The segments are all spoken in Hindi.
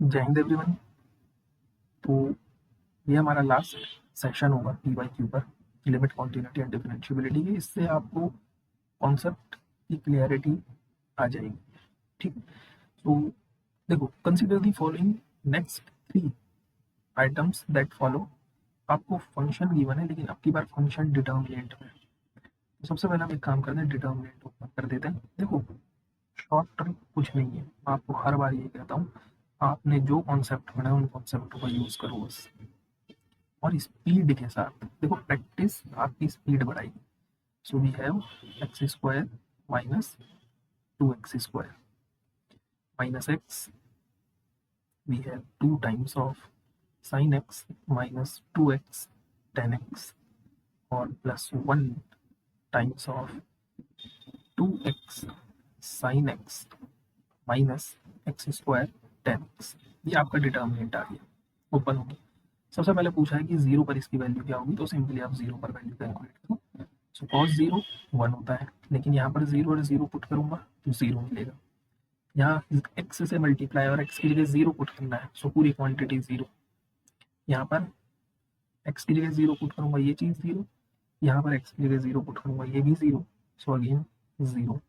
जय हिंद एवरीवन। तो ये हमारा लास्ट सेशन होगा पीवाईक्यू पर, लिमिट कॉन्टिन्यूटी एंड डिफरेंशिएबिलिटी की। इससे आपको कॉन्सेप्ट की क्लियरिटी आ जाएगी। ठीक, तो देखो, consider the following next 3 items that follow. आपको फंक्शन गिवन है, लेकिन अब की बार फंक्शन डिटर्मिनेंट में। तो सबसे पहले हम एक काम करते हैं, डिटर्मिनेंट ओपन कर देते हैं। देखो, शॉर्ट टर्म कुछ नहीं है, मैं आपको हर बार ये कहता हूँ, आपने जो कॉन्सेप्ट पढ़ा है उन कॉन्सेप्ट को यूज करो बस, और स्पीड के साथ। देखो, प्रैक्टिस आपकी स्पीड बढ़ाएगी। So we have x square minus 2x square minus x, we have 2 times of sin x minus 2x tan x, और plus 1 times of 2x sin x minus x square tan x। ये आपका डिटर्मिनेंट आ गया, ओपन हो गया। सबसे पहले पूछा है कि जीरो पर इसकी वैल्यू क्या होगी, तो सिंपली आप जीरो पर वैल्यू कैलकुलेट करो। सो कॉस जीरो 1 होता है, लेकिन यहाँ पर जीरो और जीरो पुट करूंगा तो जीरो मिलेगा। यहाँ एक्स से मल्टीप्लाई और एक्स की जगह जीरो पुट करना है, सो पूरी क्वांटिटी जीरो। यहाँ पर एक्स की जगह जीरो पुट करूंगा, ये चीज जीरो। यहाँ पर एक्स की जगह जीरो पुट करूंगा, ये भी zero. So again zero.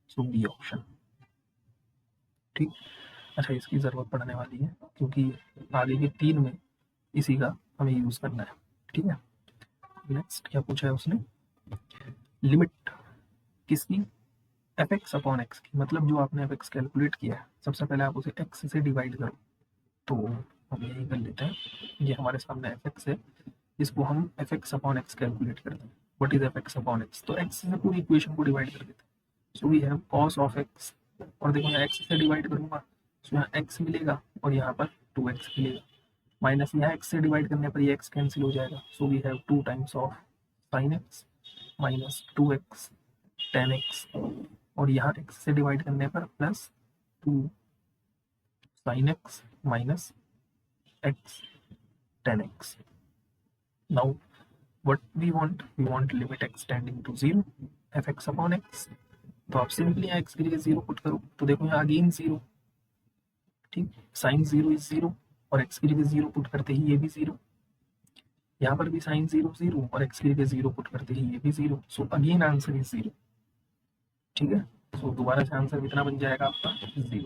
So B option. ठीक, अच्छा, इसकी जरूरत पड़ने वाली है क्योंकि आगे के 3 में इसी का हमें यूज करना है। ठीक है, नेक्स्ट क्या पूछा है उसने, लिमिट किसकी, एफ एक्स अपॉन एक्स की। मतलब जो आपने एफ एक्स कैलकुलेट किया है, सबसे पहले आप उसे एक्स से डिवाइड करो। तो हम यही कर लेते हैं, ये हमारे सामने एफ एक्स है, इसको हम f x upon x calculate करते हैं। What is f x upon x, तो एक्स से पूरी इक्वेशन को डिवाइड कर देते हैं। So we have cos of x, और देखो यहाँ एक्स से डिवाइड करूंगा, सो यहाँ एक्स मिलेगा और यहाँ पर 2x मिलेगा। माइनस यहाँ एक्स से डिवाइड करने पर ये एक्स कैंसिल हो जाएगा। So we have 2 times of sine x minus 2x tan x, और यहाँ x से डिवाइड करने पर plus 2 sin x minus x tan x। Now what we want limit x tending to 0 f x upon x. तो आप सिंपली यहाँ x की जगह 0 पुट करो, तो देखो यहाँ अगेन 0। ठीक, साइन 0 इज 0, और x की जगह 0 पुट करते ही ये भी 0। यहाँ पर भी साइन 0 0, और x की जगह 0 पुट करते ही ये भी 0। So again answer is 0। ठीक है, सो दोबारा से आंसर कितना बन जाएगा आपका, 0।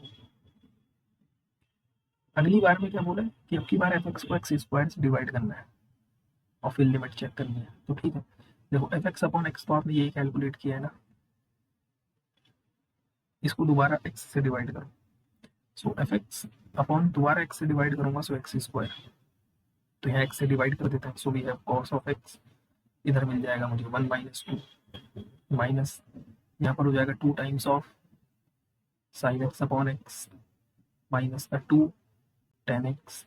अगली बार में क्या बोला है कि अब की बार एफ एक्स को एक्स स्क्वायर से डिवाइड करना है और फिर लिमिट चेक करनी है। तो ठीक है, देखो एफ एक्स अपॉन एक्स तो आपने यही कैलकुलेट किया है ना, इसको दोबारा एक्स से डिवाइड करो। सो एफ एक्स अपॉन दोबारा एक्स से डिवाइड करूंगा, सो एक्स स्क्वायर। तो यहाँ एक्स से डिवाइड कर देते हैं, so we have cos of x. इधर मिल जाएगा मुझे 1 माइनस 2, माइनस यहाँ पर हो जाएगा 2 times of sine x upon X minus का 2 tan x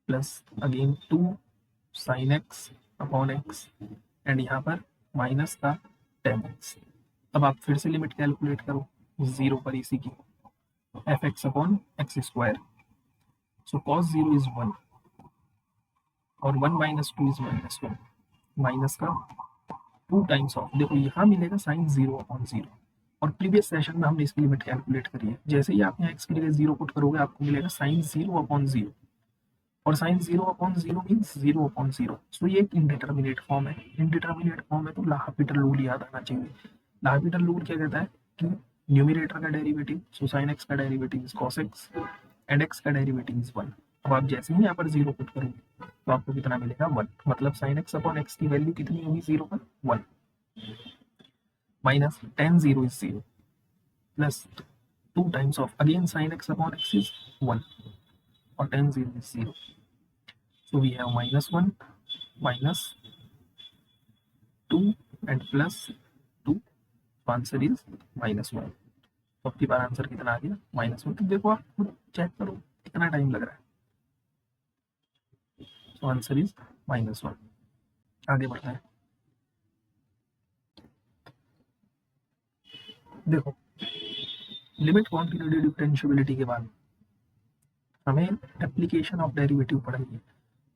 plus again 2 sine x upon x, and यहाँ पर माइनस का tan एक्स। अब आप फिर से लिमिट कैलकुलेट करो 0 पर इसी की, F x upon x square. So cos 0 is 1, और 1 माइनस 2 इज माइनस 1, माइनस का 2 टाइम्स ऑफ, देखो यहाँ मिलेगा साइन 0 अपॉन 0, और प्रीवियस सेशन में हमने इसकी लिमिट कैलकुलेट करी है। जैसे ही आप यहाँ एक्स की जगह 0 पुट करोगे, आपको मिलेगा साइन 0 अपॉन 0, और साइन 0 अपॉन 0 मीन्स 0 अपॉन 0। सो ये एक इंडिटर्मिनेट फॉर्म है। इंडिटर्मिनेट फॉर्म है तो लाहपीटर रूल याद आना चाहिए। लाहपीटर रूल क्या कहता है कि न्यूमिनेटर का डेरिवेटिव, सो साइन एक्स का derivative is cos x, and x का डेरिवेटिव इज 1। अब आप जैसे ही यहाँ पर 0 पुट करोगे तो आपको कितना मिलेगा, 1। मतलब साइन एक्स अपॉन एक्स की वैल्यू कितनी होगी 0 पर, 1, minus tan 0 is 0 plus 2 times of again sine x upon x is 1, और tan 0 is 0। So we have minus 1 minus 2 and plus 2, तो आंसर इज -1। तो आपकी बार आंसर कितना आ गया, -1। तो देखो आप खुद चेक करो कितना टाइम लग रहा है। तो आंसर इज -1। आगे बढ़ना है। देखो, लिमिट कॉन्टिन्यूटी डिफरेंशिएबिलिटी के बाद हमें एप्लीकेशन ऑफ डेरिवेटिव पढ़नी है,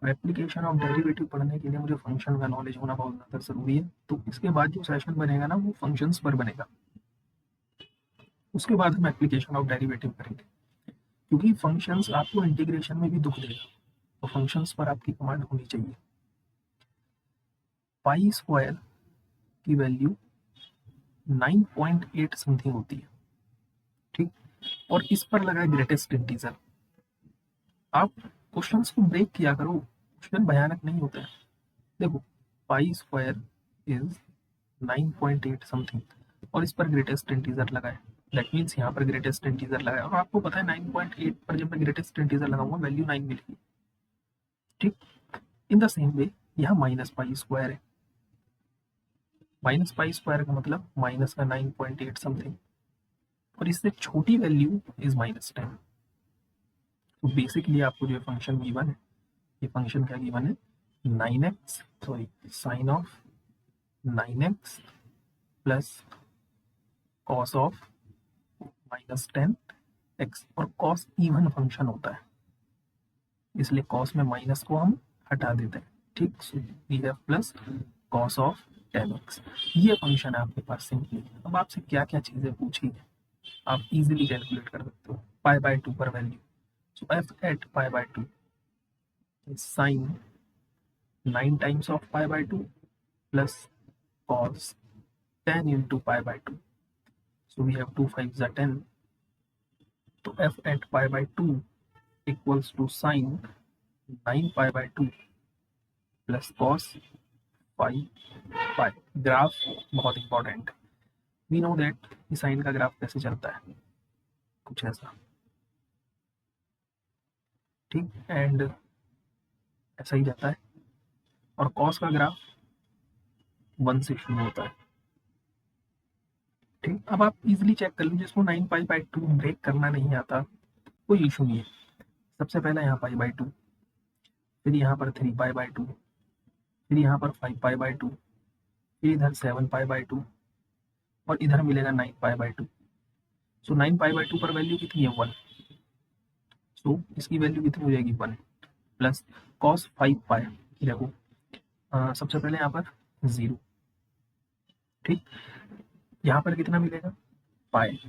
और एप्लीकेशन ऑफ डेरिवेटिव पढ़ने के लिए मुझे फंक्शन का नॉलेज होना बहुत ज़्यादा ज़रूरी है। तो इसके बाद जो सेशन बनेगा ना, वो फंक्शंस पर बनेगा। उसके बाद हम एप्लीकेशन ऑफ डेरिवेटिव करेंगे। क्योंकि फंक्शंस आपको इंटीग्रेशन में भी दुख देगा, तो फंक्शंस पर आपकी कमांड होनी चाहिए। पाई स्क्वायर की वैल्यू 9.8 समथिंग होती है, ठीक, और इस पर लगा है ग्रेटेस्ट इंटीजर। आप क्वेश्चंस को ब्रेक किया करो, क्वेश्चन भयानक नहीं होते हैं। देखो पाई स्क्वायर इज 9.8 समथिंग और इस पर ग्रेटेस्ट इंटीजर लगा है, दैट मीन्स यहाँ पर ग्रेटेस्ट इंटीजर लगा है, और आपको पता है 9.8 पर जब मैं ग्रेटेस्ट इंटीजर लगाऊंगा वैल्यू 9 मिलेगी, ठीक। इन द सेम वे यहाँ माइनस पाई स्क्वायर है, माइनस पाई स्क्वायर का मतलब माइनस का 9.8 समथिंग, और इससे छोटी वैल्यू इज -10। तो बेसिकली आपको जो फंक्शन गिवन है, ये फंक्शन क्या गिवन है, 9x sorry sine of 9x plus cos of -10x, और कॉस इवन फंक्शन होता है इसलिए कॉस में माइनस को हम हटा देते हैं, ठीक। So we have plus cos of 10x, ये फंक्शन है आपके पास सिंपली। अब आपसे क्या क्या चीजें पूछी है आप इजीली कैलकुलेट कर सकते हो। π/2 पर value, so f at π/2 is sin 9 times of π/2 plus cos 10 into π/2, so we have 2 5s are 10, so f at π/2 equals to sin 9 π/2 plus cos 5 π। Graph बहुत important, we know that sine का ग्राफ कैसे चलता है, कुछ ऐसा, ठीक, एंड ऐसा ही जाता है, और कॉस का ग्राफ 1 से शुरू होता है, ठीक। अब आप इजीली चेक कर लीजिए, जिसको 9 π/2 ब्रेक करना नहीं आता कोई इशू नहीं है। सबसे पहला यहाँ π/2, फिर यहाँ पर 3 π/2, फिर यहाँ पर 5 π/2, फिर इधर 7 π/2, और इधर मिलेगा 9 π/2। सो 9 π/2 पर वैल्यू कितनी है 1, सो इसकी वैल्यू कितनी हो जाएगी 1 प्लस कॉस 5 π। देखो सबसे पहले यहाँ पर 0, ठीक, यहाँ पर कितना मिलेगा पाई,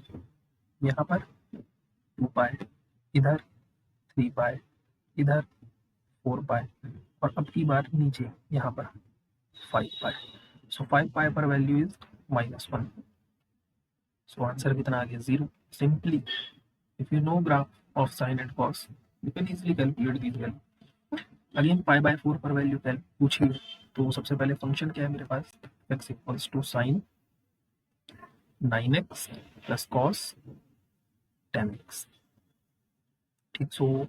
यहाँ पर 2 π, इधर 3 π, इधर 4 π, और अब की बार नीचे यहाँ पर 5 π। सो 5 π पर वैल्यू इज -1, सो आंसर कितना आ गया 0। Simply if you know graph of sine and cos you can easily calculate this value. Again π/4 पर वैल्यू पूछिए, तो सबसे पहले फंक्शन क्या है मेरे पास, x equals to sine 9x plus cos 10x, ठीक। सो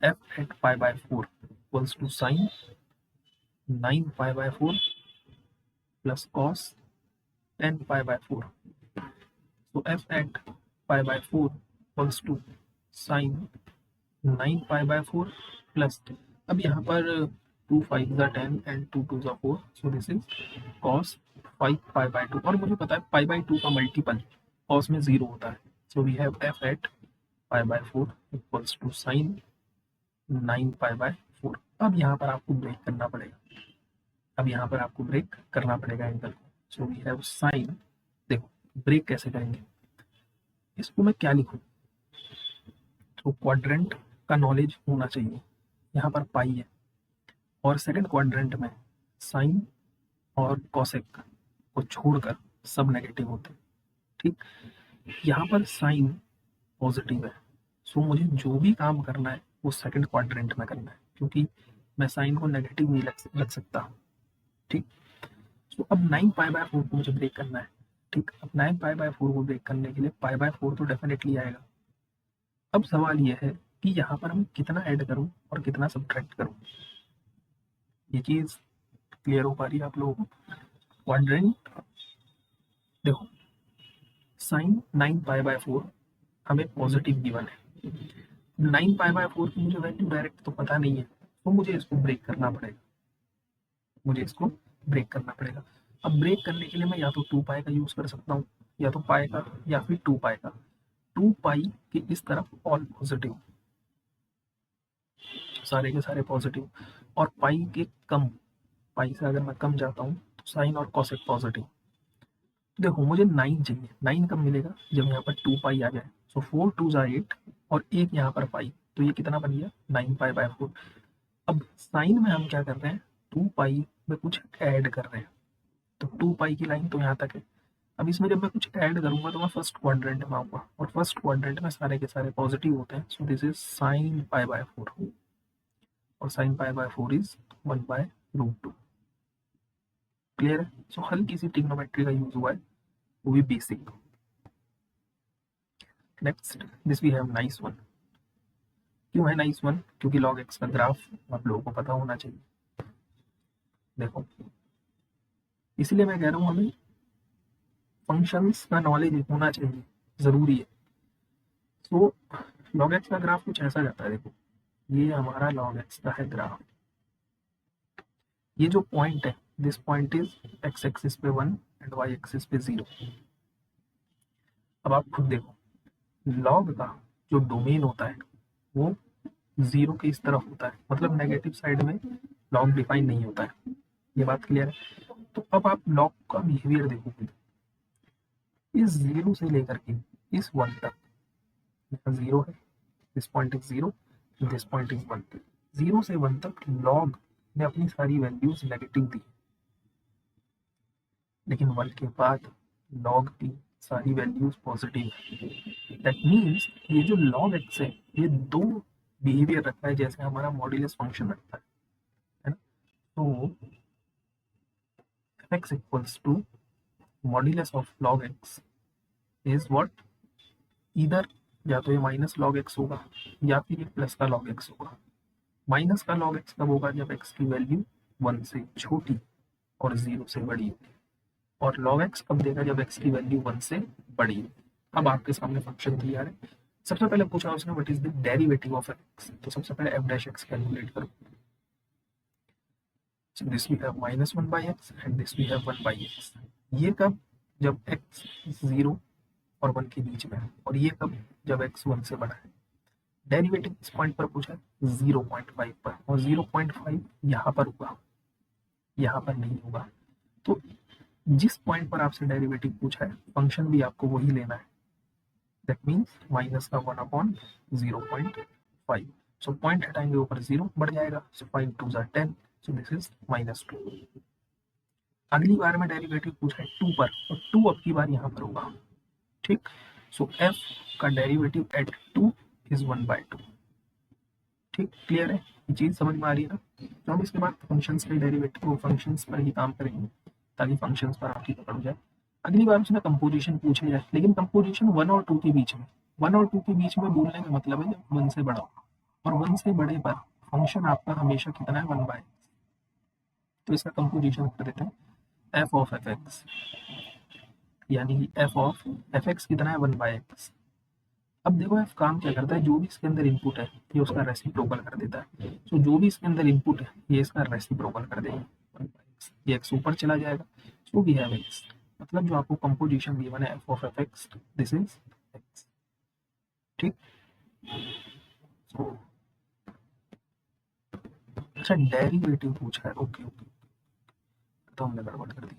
f at π/4 equals to sin 9 π/4 plus cos 10 π/4, so f at π/4 equals to sin 9 π/4 plus, अब यहाँ पर 2 5s are 10 and 2 2s are 4, so this is cos 5 π/2, और मुझे पता है π/2 का मल्टीपल cos में 0 होता है, so we have f at π/4 equals to sin 9 π/4। अब यहाँ पर आपको ब्रेक करना पड़ेगा, अब यहाँ पर आपको ब्रेक करना पड़ेगा एंगल को, सो वी हैव साइन। देखो ब्रेक कैसे करेंगे, इसको मैं क्या लिखूँ, तो क्वाड्रेंट का नॉलेज होना चाहिए। यहाँ पर पाई है और सेकंड क्वाड्रेंट में साइन और कॉसेक को छोड़कर सब नेगेटिव होते हैं, ठीक। यहाँ पर साइन पॉजिटिव है, सो मुझे जो भी काम करना है वो सेकंड क्वाड्रेंट में करना है, क्योंकि मैं साइन को नेगेटिव नहीं रख सकता, ठीक। सो अब 9 π/4 को मुझे ब्रेक करना है, ठीक। अब 9 π/4 को ब्रेक करने के लिए π/4 तो डेफिनेटली आएगा। अब सवाल यह है कि यहाँ पर मैं कितना ऐड करूँ और कितना सब्ट्रैक्ट करूँ, ये चीज क्लियर हो पा रही है आप लोगों को। क्वाड्रेंट देखो, साइन 9 π/4 हमें पॉजिटिव गिवन है, 9 π/4 की मुझे वैल्यू डायरेक्ट तो पता नहीं है, तो मुझे इसको ब्रेक करना पड़ेगा, मुझे इसको ब्रेक करना पड़ेगा। अब ब्रेक करने के लिए मैं या तो 2 π का यूज कर सकता हूँ, या तो पाई का, या फिर 2 π का। 2 π के इस तरफ ऑल पॉजिटिव, सारे के सारे पॉजिटिव, और पाई के कम, पाई से अगर मैं कम जाता हूँ तो साइन और कॉसेक पॉजिटिव। देखो मुझे 9 चाहिए, 9 कब मिलेगा, जब यहाँ पर 2 π आ जाए, सो 4 2s are 8 और एक यहाँ पर पाई, तो ये कितना बन गया 9 पाई/4। अब साइन में हम क्या कर रहे हैं, 2 पाई में कुछ ऐड कर रहे हैं, तो 2 पाई की लाइन तो यहाँ तक है। अब इसमें जब मैं कुछ ऐड करूंगा तो मैं फर्स्ट क्वाड्रेंट में आऊंगा, और फर्स्ट क्वाड्रेंट में सारे के सारे पॉजिटिव होते हैं, सो दिस इज साइन पाई/4, और साइन पाई/4 इज 1/√2। क्लियर है? सो हल्की सी ट्रिग्नोमेट्री का यूज हुआ है, वो भी basic. Next this we have nice one. क्यों है नाइस वन? क्योंकि लॉग एक्स का ग्राफ आप लोगों को पता होना चाहिए। देखो, इसलिए मैं कह रहा हूँ हमें फंक्शंस का नॉलेज होना चाहिए, जरूरी है। तो लॉग एक्स का ग्राफ कुछ ऐसा जाता है। देखो, ये हमारा लॉग एक्स का है ग्राफ। ये जो पॉइंट है, this point is x axis पे 1 एंड वाई एक्सिस पे 0। अब आप खुद देखो, लॉग का जो डोमेन होता है वो 0 के इस तरफ होता है, मतलब नेगेटिव साइड में लॉग डिफाइन नहीं होता है। ये बात क्लियर है? तो अब आप लॉग का बिहेवियर देखो खुद, इस 0 से लेकर के इस 1 तक, यहाँ 0 है, this point is 0, this point is 1। 0 से 1 तक लॉग ने अपनी सारी वैल्यूज नेगेटिव दी, लेकिन 1 के बाद लॉग की सारी वैल्यूज पॉजिटिव है। दैट मीन्स ये जो लॉग एक्स है, ये दो बिहेवियर रखता है जैसे हमारा मॉड्यूलस फंक्शन रखता है ना? तो x equals to modulus of log x is what, इधर या तो ये माइनस लॉग एक्स होगा या फिर ये प्लस का लॉग एक्स होगा। माइनस का लॉग एक्स कब होगा? जब एक्स की वैल्यू 1 से छोटी और 0 से बड़ी होगी, और log x कब देगा? जब x की वैल्यू 1 से बड़ी होगी। अब आपके सामने फंक्शन तैयार है। सबसे पहले पूछा उसने what is the derivative of x, तो सबसे पहले f डैश x कैलकुलेट करो। So this we have -1/x and this we have 1/x। ये कब? जब x 0 और 1 के बीच में है, और ये कब? जब x 1 से बड़ा है। डेरिवेटिव इस पॉइंट पर पूछा है 0.5 पर, और 0.5 यहाँ पर होगा, यहाँ पर नहीं होगा। तो जिस पॉइंट पर आपसे डेरिवेटिव पूछा है, फंक्शन भी आपको वही लेना है। दैट मीन्स माइनस का 1/0.5। सो पॉइंट हटाएंगे, ऊपर 0 बढ़ जाएगा, सो 5 2 ज़ा 10, सो दिस इज -2। अगली बार में डेरिवेटिव पूछा है 2 पर, और 2 अब की बार यहाँ पर होगा। ठीक, सो f का डेरिवेटिव एट 2 इज 1/2। ठीक, क्लियर है? ये चीज समझ में आ रही है ना? तो हम इसके बाद फंक्शंस के डेरिवेटिव को फंक्शंस पर ही काम करेंगे, ताकि फंक्शंस पर आपकी पकड़ हो जाए। अगली बार उसमें कंपोजिशन पूछे जाए, लेकिन कंपोजिशन 1 और 2 के बीच में, 1 और 2 के बीच में बोलने का मतलब है जब 1 से बड़ा, और 1 से बड़े पर फंक्शन आपका हमेशा कितना है? 1/। तो इसका कंपोजिशन कर देते हैं f ऑफ fx, यानी कि f ऑफ fx कितना है? 1/x। अब देखो f काम क्या करता है, जो भी इसके अंदर इनपुट है ये उसका रेसिप्रोकल कर देता है। तो जो भी इसके अंदर इनपुट है ये इसका रेसिप्रोकल कर देगा, 1/x। ये x ऊपर चला जाएगा, सो वी हैव x। मतलब जो आपको कंपोजिशन गिवन है f of fx, this is x। ठीक, अच्छा डेरिवेटिव पूछा है, ओके ओके, तो हमने गड़बड़ कर दी।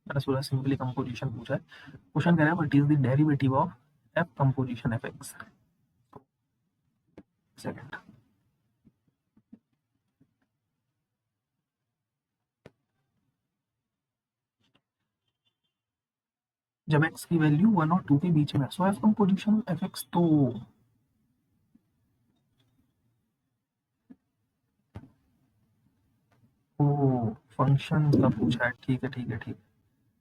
मैंने सोचा सिंपली कंपोजिशन पूछा है। क्वेश्चन कह रहा है what is the derivative of f composition fx। Second, जब x की वैल्यू 1 और 2 के बीच में, सो f कंपोजिशन fx, तो ओ फंक्शन का पूछा है। ठीक है ठीक है ठीक है,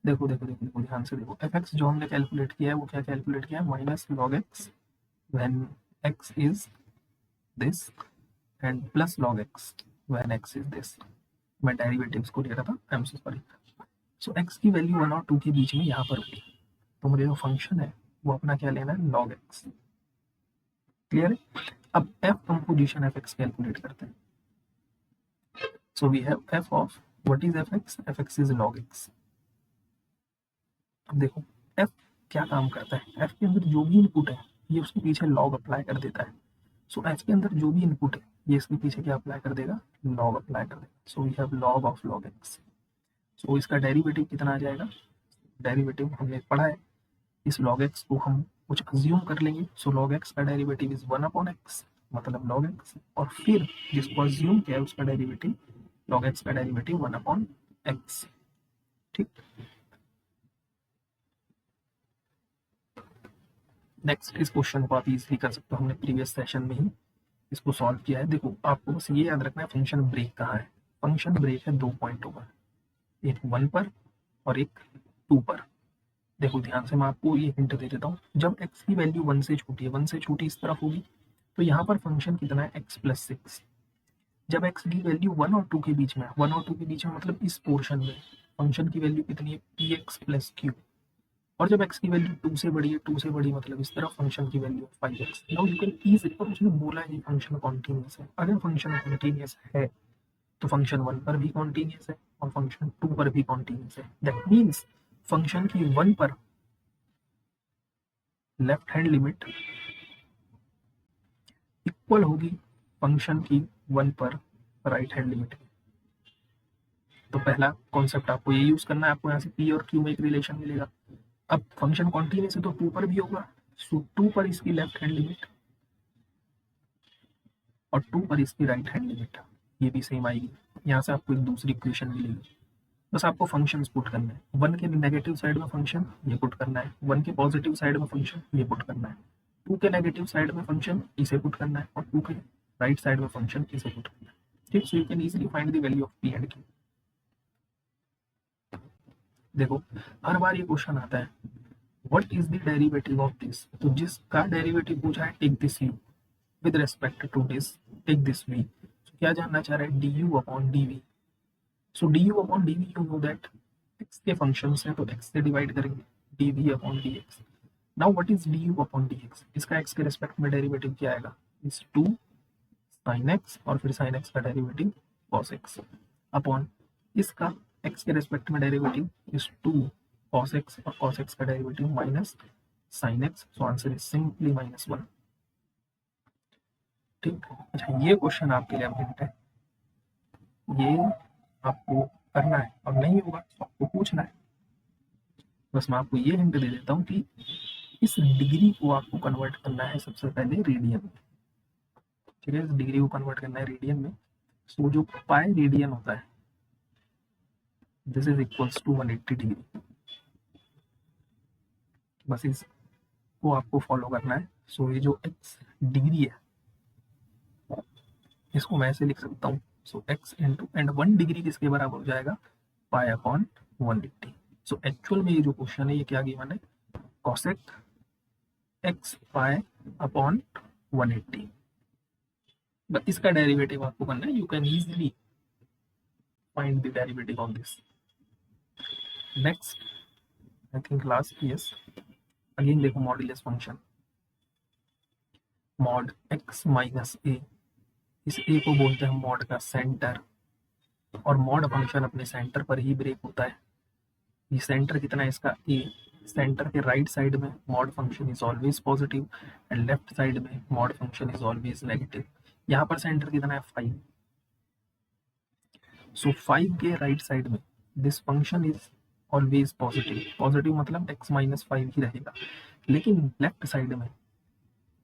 देखो देखो देखो देखो ध्यान से देखो, fx जो हमने कैलकुलेट किया है वो क्या कैलकुलेट किया है? Minus log x when x is this and plus log x when x is this. मैं डेरिवेटिव्स को ले रहा था, I am so sorry. So x की वैल्यू 1 और 2 के बीच में यहाँ पर होगी, तो मुझे जो फंक्शन है वो अपना क्या लेना है? Log x. क्लियर है? अब f कंपोजिशन fx कैलकुलेट करते हैं। So we have f of what is fx? fx is log x। अब देखो f क्या काम करता है, f के अंदर जो भी इनपुट है ये उसके पीछे log अप्लाई कर देता है। सो f के अंदर जो भी इनपुट है ये इसके पीछे क्या अप्लाई कर देगा? log अप्लाई कर देगा। So we have log of log x। So इसका डेरिवेटिव कितना आ जाएगा? डेरिवेटिव हमने पढ़ा है, इस log x को हम कुछ अज्यूम कर लेंगे, सो log x का डेरिवेटिव इज 1/x, मतलब log x, और फिर जिसको अज्यूम किया है उसका डेरिवेटिव log x का डेरिवेटिव 1/x। ठीक, नेक्स्ट इस क्वेश्चन को आप इजीली कर सकते हो, हमने प्रीवियस सेशन में ही इसको सॉल्व किया है। देखो आपको बस ये याद रखना है फंक्शन ब्रेक कहाँ है। फंक्शन ब्रेक है 2 पॉइंटों पर, एक 1 पर और एक 2 पर। देखो ध्यान से, मैं आपको ये हिंट दे देता हूँ, जब x की वैल्यू 1 से छोटी है, 1 से छोटी इस तरफ होगी, तो यहाँ पर फंक्शन कितना है x+6। जब x की वैल्यू 1 और 2 के बीच में, 1 और 2 के बीच में मतलब इस पोर्शन में फंक्शन की वैल्यू कितनी है, px+q। और जब x की वैल्यू 2 से बड़ी है, 2 से बड़ी मतलब इस तरफ फंक्शन की value 5x। Now you can easily, और उसने बोला है फंक्शन कॉन्टिन्यूस है। अगर फंक्शन कॉन्टिन्यूस है तो फंक्शन 1 पर भी कॉन्टिन्यूस है और फंक्शन 2 पर भी कॉन्टिन्यूस है। दैट मीन्स फंक्शन की 1 पर लेफ्ट हैंड लिमिट इक्वल होगी फंक्शन की 1 पर राइट हैंड लिमिट। तो पहला कॉन्सेप्ट आपको ये यूज करना है, आपको यहाँ से p और q में एक रिलेशन मिलेगा। अब फंक्शन कॉन्टिन्यूस है तो 2 पर भी होगा, सो 2 पर इसकी लेफ्ट हैंड लिमिट और 2 पर इसकी राइट हैंड लिमिट ये भी सेम आएगी। यहाँ से आपको एक दूसरी इक्वेशन मिलेगी। बस आपको फंक्शंस पुट करना है, 1 के नेगेटिव साइड में फंक्शन ये पुट करना है, 1 के पॉजिटिव साइड में फंक्शन ये पुट करना है, 2 के नेगेटिव साइड में फंक्शन इसे पुट करना है और 2 के राइट साइड में फंक्शन इसे पुट करना है। ठीक, so you can easily find the value of p and q। देखो हर बार ये क्वेश्चन आता है, what is the derivative of this. तो जिसका डेरिवेटिव पूछा है, take this u with respect to this, take this v। तो क्या जानना चाह रहा है, du/dv। So du/dv you know that x के फंक्शंस हैं तो x से डिवाइड करेंगे, dv/dx। Now what is du/dx, इसका x के रिस्पेक्ट में डेरिवेटिव क्या आएगा, इज 2 sin x और फिर sin x का डेरिवेटिव cos x अपॉन इसका x के रिस्पेक्ट में डेरिवेटिव इज 2 cos x और cos x का derivative minus sin x। So answer is simply -1। ठीक, अच्छा ये क्वेश्चन आपके लिए हिंट है, ये आपको करना है और नहीं होगा तो आपको पूछना है। बस मैं आपको ये हिंट दे देता हूँ कि इस डिग्री को आपको कन्वर्ट करना है सबसे पहले रेडियन में। ठीक है, इस डिग्री को कन्वर्ट करना है रेडियन में। सो जो पाई रेडियन होता है, this is equals to 180 degree. बस इसको आपको फॉलो करना है। सो ये जो x डिग्री है इसको मैं ऐसे लिख सकता हूँ, सो x इंटू एंड 1 डिग्री किसके बराबर हो जाएगा, π/180। सो एक्चुअल में ये जो क्वेश्चन है ये क्या गिवन है, cosec x π/180। बट इसका डेरिवेटिव आपको करना है, you can easily find the derivative of this. Next I think last, yes, again देखो modulus function, mod x minus A, इस a को बोलते हैं मॉड का सेंटर, और मॉड फंक्शन अपने सेंटर पर ही ब्रेक होता है। ये सेंटर कितना है इसका a, सेंटर के राइट साइड में mod function is always positive and left side में mod function is always negative. यहाँ पर सेंटर कितना है 5, सो 5 के राइट साइड में this function is always positive. Positive मतलब x माइनस 5 ही रहेगा, लेकिन लेफ्ट साइड में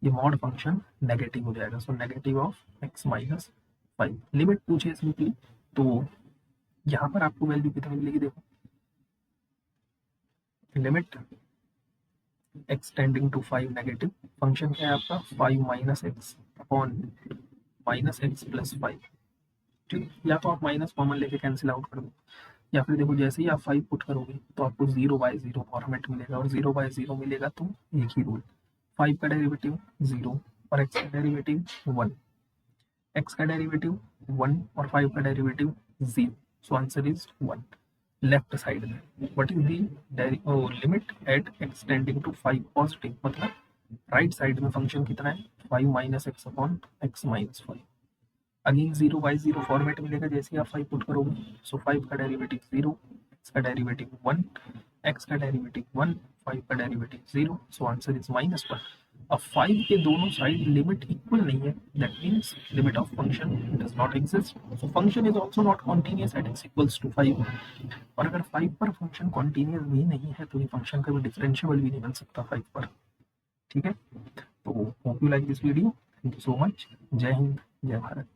ये मॉड फंक्शन नेगेटिव हो जाएगा। So negative of x minus 5। Limit पूछे सिंपली, तो यहाँ पर आपको वैल्यू कितनी मिलेगी, देखो limit x tending to 5 negative, function क्या है आपका 5 minus x upon minus x plus 5। ठीक, या तो आप माइनस कॉमन लेके कैंसिल आउट कर दो, या फिर देखो जैसे ही आप 5 पुट करोगे तो आपको 0/0 फॉर्मेट मिलेगा, और 0/0 मिलेगा तो एक ही रूल, 5 का डेरिवेटिव 0 और x का डेरिवेटिव 1, x का डेरिवेटिव 1 और 5 का derivative 0। So answer is 1। Left side में what is the limit at x tending to 5 positive, मतलब राइट साइड में फंक्शन कितना है 5 minus x upon X minus 5। Again 0/0 format मिलेगा जैसे आप 5 पुट करोगे। सो 5 का डेरिवेटिव 0, x का डेरिवेटिव 1, x का डेरिवेटिव 1, 5 का डेरिवेटिव 0। So answer is -1। अब 5 के दोनों साइड लिमिट इक्वल नहीं है, that means limit of function does not exist. So function is also not continuous at x equals to 5। और अगर 5 पर फंक्शन कॉन्टिन्यूअस भी नहीं है तो ये फंक्शन कभी डिफरेंशिएबल भी नहीं बन सकता 5 पर। ठीक है, तो hope you like this video. Thank you so much. जय हिंद, जय भारत।